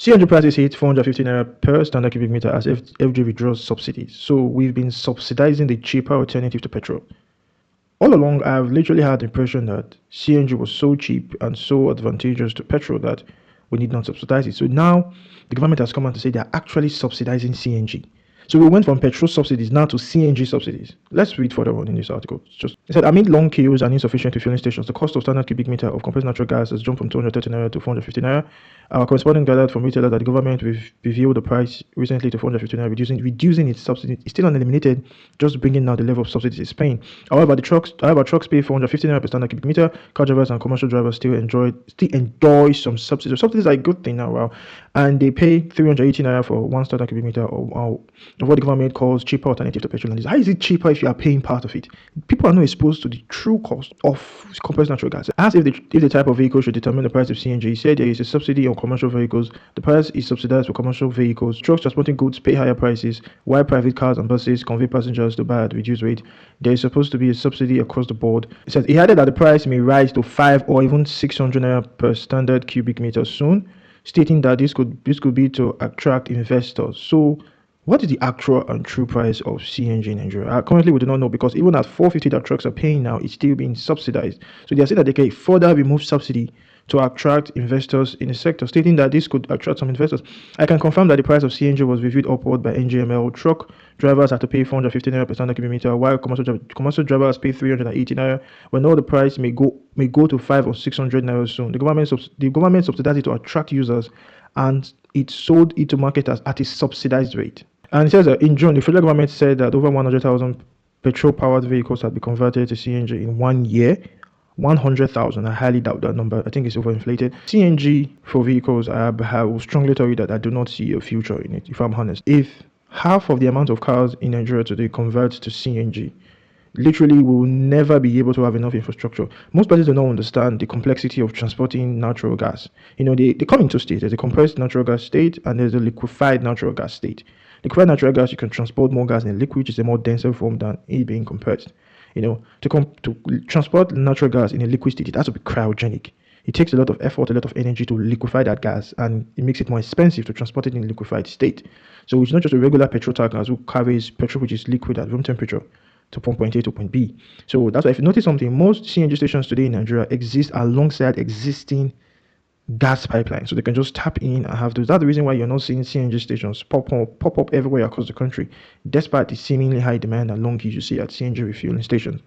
CNG prices hit 450 naira per standard cubic meter as FG withdraws subsidies. So we've been subsidizing the cheaper alternative to petrol. All along, I've literally had the impression that CNG was so cheap and so advantageous to petrol that we need not subsidize it. So now the government has come out to say they're actually subsidizing CNG. So we went from petrol subsidies now to CNG subsidies. Let's read further on in this article. It said, amid long queues and insufficient refilling stations, the cost of standard cubic meter of compressed natural gas has jumped from 230 naira to 450 naira. Our correspondent gathered from retailers that the government reviewed the price recently to 450 naira, reducing its subsidy. It's still unlimited, just bringing down the level of subsidies it's paying. However, trucks pay 450 naira per standard cubic meter. Car drivers and commercial drivers still enjoy some subsidies. So subsidies are a good thing now, wow. And they pay 380 naira for one standard cubic meter of what the government calls cheaper alternative to petrol. How is it cheaper if you are paying part of it? People are not exposed to the true cost of compressed natural gas. As if the type of vehicle should determine the price of CNG, he said there is a subsidy on commercial vehicles. The price is subsidized for commercial vehicles. Trucks transporting goods pay higher prices, while private cars and buses convey passengers to buy at reduced rate. There is supposed to be a subsidy across the board. He added that the price may rise to 5 or even 600 naira per standard cubic meter soon, stating that this could be to attract investors. So what is the actual and true price of CNG in Nigeria? Currently, we do not know, because even at 450 that trucks are paying now, it's still being subsidized. So they are saying that they can further remove subsidy to attract investors in the sector, stating that this could attract some investors. I can confirm that the price of CNG was reviewed upward by NGML. Truck drivers have to pay 450 naira per standard cubic meter, while commercial drivers pay 380 naira. We know the price may go to 5 or 600 naira soon. The government subsidized it to attract users, and it sold it to marketers at a subsidized rate. And it says that in June, the federal government said that over 100,000 petrol-powered vehicles had been converted to CNG in 1 year. 100,000. I highly doubt that number. I think it's overinflated. CNG for vehicles, I will strongly tell you that I do not see a future in it, if I'm honest. If half of the amount of cars in Nigeria today convert to CNG, literally we will never be able to have enough infrastructure. Most places do not understand the complexity of transporting natural gas. They come in two states. There's a compressed natural gas state and there's a liquefied natural gas state. Liquefied natural gas, you can transport more gas in a liquid, which is a more denser form than it being compressed. To transport natural gas in a liquid state, it has to be cryogenic. It takes a lot of effort, a lot of energy to liquefy that gas, and it makes it more expensive to transport it in a liquefied state. So it's not just a regular petrol tanker who carries petrol which is liquid at room temperature to point A to point B. So that's why, if you notice something, most CNG stations today in Nigeria exist alongside existing gas pipeline, so they can just tap in and have those. That's the reason why you're not seeing CNG stations pop up everywhere across the country, despite the seemingly high demand and long queues you see at CNG refueling stations.